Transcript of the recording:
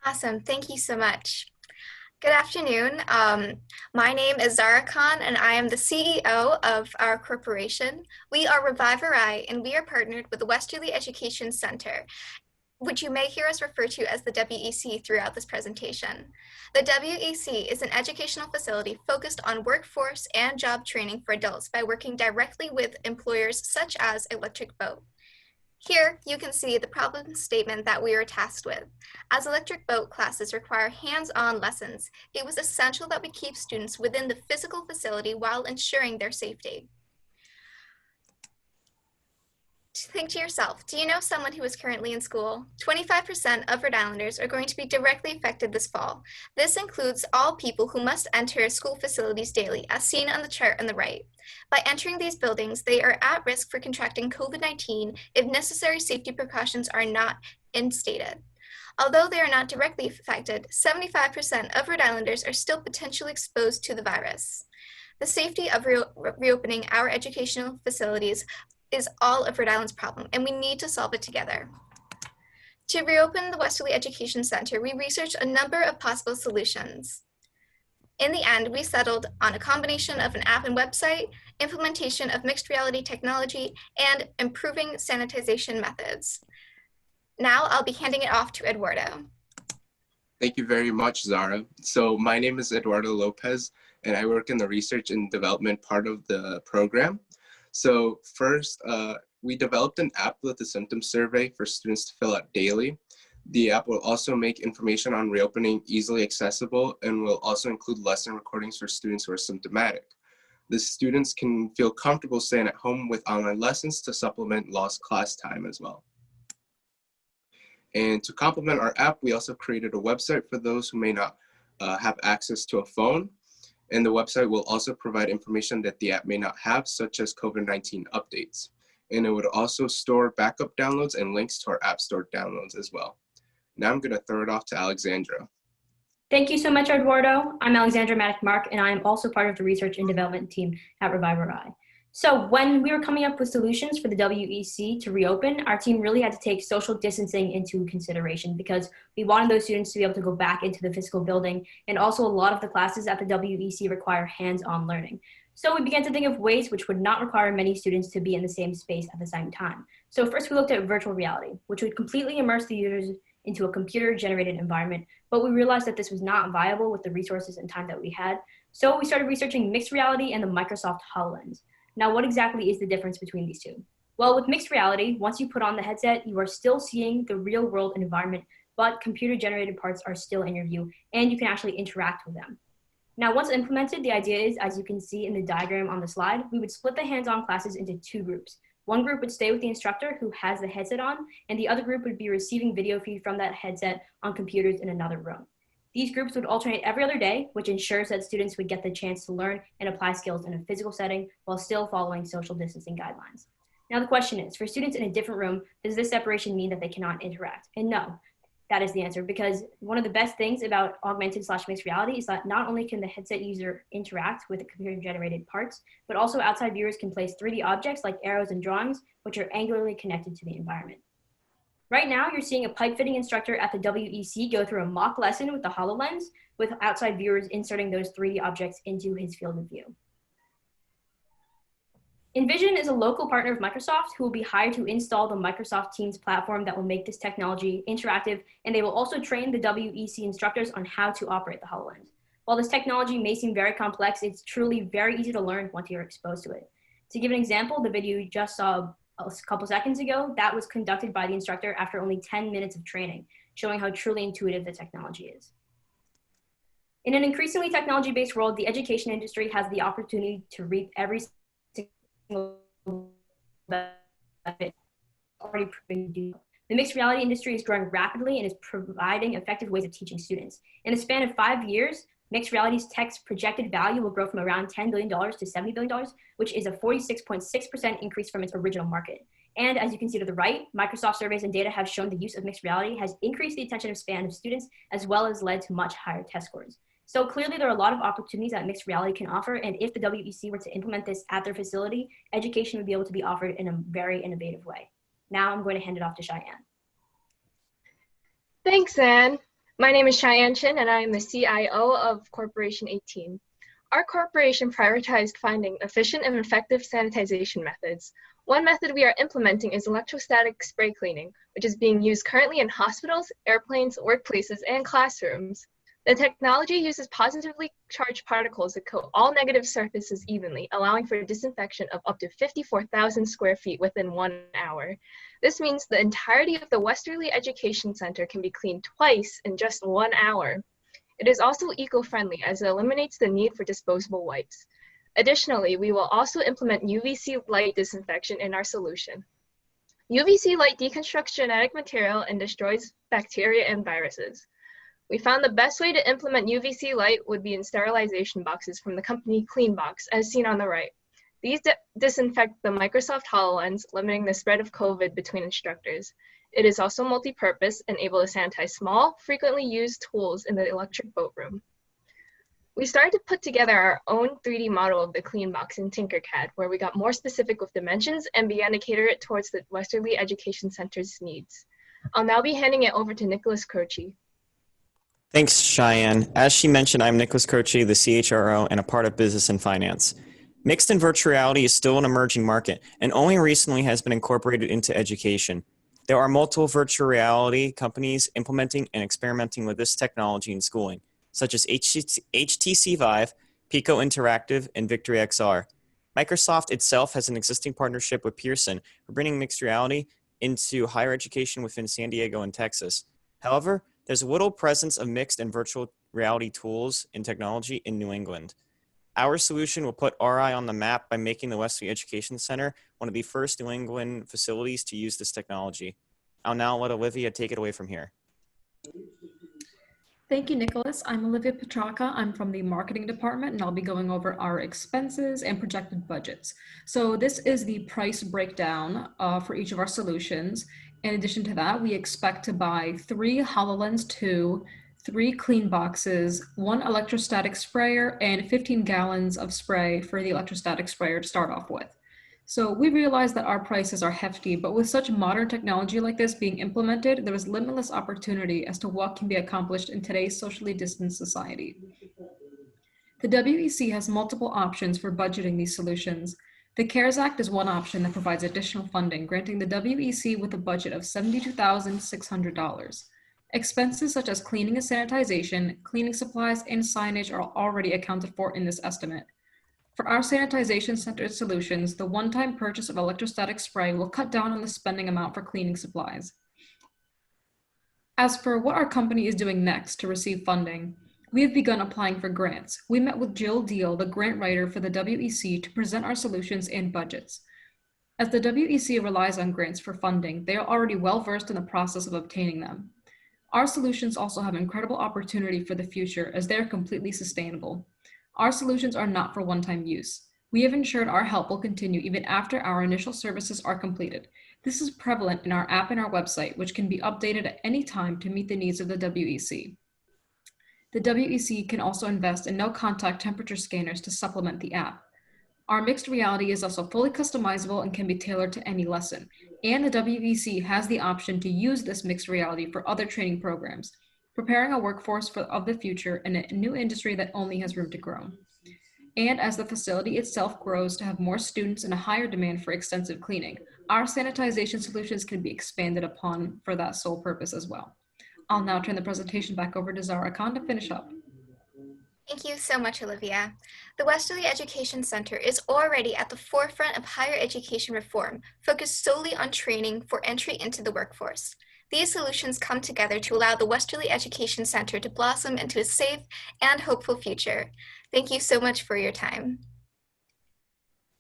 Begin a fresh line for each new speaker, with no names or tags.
Awesome. Thank you so much. Good afternoon. My name is Zara Khan, and I am the CEO of our corporation. We are Revive-RI, and we are partnered with the Westerly Education Center, which you may hear us refer to as the WEC throughout this presentation. The WEC is an educational facility focused on workforce and job training for adults by working directly with employers such as Electric Boat. Here, you can see the problem statement that we are tasked with. As Electric Boat classes require hands-on lessons, it was essential that we keep students within the physical facility while ensuring their safety. Think to yourself, do you know someone who is currently in school? 25% of Rhode Islanders are going to be directly affected this fall. This includes all people who must enter school facilities daily, as seen on the chart on the right. By entering these buildings, they are at risk for contracting COVID-19 if necessary safety precautions are not instated. Although they are not directly affected, 75% of Rhode Islanders are still potentially exposed to the virus. The safety of reopening our educational facilities is all of Rhode Island's problem, and we need to solve it together. To reopen the Westerly Education Center, we researched a number of possible solutions. In the end, we settled on a combination of an app and website, implementation of mixed reality technology, and improving sanitization methods. Now I'll be handing it off to Eduardo.
Thank you very much, Zara. So my name is Eduardo Lopez, and I work in the research and development part of the program. So first, we developed an app with a symptom survey for students to fill out daily. The app will also make information on reopening easily accessible and will also include lesson recordings for students who are symptomatic. The students can feel comfortable staying at home with online lessons to supplement lost class time as well. And to complement our app, we also created a website for those who may not have access to a phone. And the website will also provide information that the app may not have, such as COVID-19 updates. And it would also store backup downloads and links to our App Store downloads as well. Now I'm going to throw it off to Alexandra.
Thank you so much, Eduardo. I'm Alexandra Maddock-Mark, and I am also part of the research and development team at Revive-RI. So when we were coming up with solutions for the WEC to reopen, our team really had to take social distancing into consideration because we wanted those students to be able to go back into the physical building, and also a lot of the classes at the WEC require hands-on learning. So we began to think of ways which would not require many students to be in the same space at the same time. So first we looked at virtual reality, which would completely immerse the users into a computer-generated environment, but we realized that this was not viable with the resources and time that we had. So we started researching mixed reality and the Microsoft HoloLens. Now, what exactly is the difference between these two? Well, with mixed reality, once you put on the headset, you are still seeing the real world environment, but computer-generated parts are still in your view, and you can actually interact with them. Now, once implemented, the idea is, as you can see in the diagram on the slide, we would split the hands-on classes into two groups. One group would stay with the instructor who has the headset on, and the other group would be receiving video feed from that headset on computers in another room. These groups would alternate every other day, which ensures that students would get the chance to learn and apply skills in a physical setting while still following social distancing guidelines. Now the question is, for students in a different room, does this separation mean that they cannot interact? And no, that is the answer, because one of the best things about augmented/mixed reality is that not only can the headset user interact with the computer-generated parts, but also outside viewers can place 3D objects like arrows and drawings, which are angularly connected to the environment. Right now, you're seeing a pipe fitting instructor at the WEC go through a mock lesson with the HoloLens, with outside viewers inserting those 3D objects into his field of view. Envision is a local partner of Microsoft who will be hired to install the Microsoft Teams platform that will make this technology interactive, and they will also train the WEC instructors on how to operate the HoloLens. While this technology may seem very complex, it's truly very easy to learn once you're exposed to it. To give an example, the video you just saw a couple seconds ago, that was conducted by the instructor after only 10 minutes of training, showing how truly intuitive the technology is. In an increasingly technology-based world, the education industry has the opportunity to reap every single benefit already proven to do. The mixed reality industry is growing rapidly and is providing effective ways of teaching students. In the span of 5 years, mixed reality's tech's projected value will grow from around $10 billion to $70 billion, which is a 46.6% increase from its original market. And as you can see to the right, Microsoft surveys and data have shown the use of mixed reality has increased the attention span of students, as well as led to much higher test scores. So clearly there are a lot of opportunities that mixed reality can offer, and if the WEC were to implement this at their facility, education would be able to be offered in a very innovative way. Now I'm going to hand it off to Cheyenne.
Thanks, Anne. My name is Cheyenne Chin, and I am the CIO of Corporation 18. Our corporation prioritized finding efficient and effective sanitization methods. One method we are implementing is electrostatic spray cleaning, which is being used currently in hospitals, airplanes, workplaces, and classrooms. The technology uses positively charged particles that coat all negative surfaces evenly, allowing for disinfection of up to 54,000 square feet within 1 hour. This means the entirety of the Westerly Education Center can be cleaned twice in just 1 hour. It is also eco-friendly as it eliminates the need for disposable wipes. Additionally, we will also implement UVC light disinfection in our solution. UVC light deconstructs genetic material and destroys bacteria and viruses. We found the best way to implement UVC light would be in sterilization boxes from the company CleanBox, as seen on the right. These disinfect the Microsoft HoloLens, limiting the spread of COVID between instructors. It is also multi-purpose and able to sanitize small, frequently used tools in the electric boat room. We started to put together our own 3D model of the CleanBox in Tinkercad, where we got more specific with dimensions and began to cater it towards the Westerly Education Center's needs. I'll now be handing it over to Nicholas Croce.
Thanks, Cheyenne. As she mentioned, I'm Nicholas Croce, the CHRO and a part of Business and Finance. Mixed and virtual reality is still an emerging market and only recently has been incorporated into education. There are multiple virtual reality companies implementing and experimenting with this technology in schooling, such as HTC Vive, Pico Interactive, and Victory XR. Microsoft itself has an existing partnership with Pearson for bringing mixed reality into higher education within San Diego and Texas. However, there's little presence of mixed and virtual reality tools and technology in New England. Our solution will put RI on the map by making the Westerly Education Center one of the first New England facilities to use this technology. I'll now let Olivia take it away from here.
Thank you, Nicholas. I'm Olivia Petraka. I'm from the marketing department, and I'll be going over our expenses and projected budgets. So this is the price breakdown for each of our solutions. In addition to that, we expect to buy 3 HoloLens 2, 3 CleanBoxes, 1 electrostatic sprayer, and 15 gallons of spray for the electrostatic sprayer to start off with. So we realize that our prices are hefty, but with such modern technology like this being implemented, there is limitless opportunity as to what can be accomplished in today's socially distanced society. The WEC has multiple options for budgeting these solutions. The CARES Act is one option that provides additional funding, granting the WEC with a budget of $72,600. Expenses such as cleaning and sanitization, cleaning supplies, and signage are already accounted for in this estimate. For our sanitization center solutions, the one-time purchase of electrostatic spray will cut down on the spending amount for cleaning supplies. As for what our company is doing next to receive funding, we have begun applying for grants. We met with Jill Deal, the grant writer for the WEC, to present our solutions and budgets. As the WEC relies on grants for funding, they are already well-versed in the process of obtaining them. Our solutions also have incredible opportunity for the future as they are completely sustainable. Our solutions are not for one-time use. We have ensured our help will continue even after our initial services are completed. This is prevalent in our app and our website, which can be updated at any time to meet the needs of the WEC. The WEC can also invest in no-contact temperature scanners to supplement the app. Our mixed reality is also fully customizable and can be tailored to any lesson. And the WEC has the option to use this mixed reality for other training programs, preparing a workforce of the future in a new industry that only has room to grow. And as the facility itself grows to have more students and a higher demand for extensive cleaning, our sanitization solutions can be expanded upon for that sole purpose as well. I'll now turn the presentation back over to Zara Khan to finish up.
Thank you so much, Olivia. The Westerly Education Center is already at the forefront of higher education reform, focused solely on training for entry into the workforce. These solutions come together to allow the Westerly Education Center to blossom into a safe and hopeful future. Thank you so much for your time.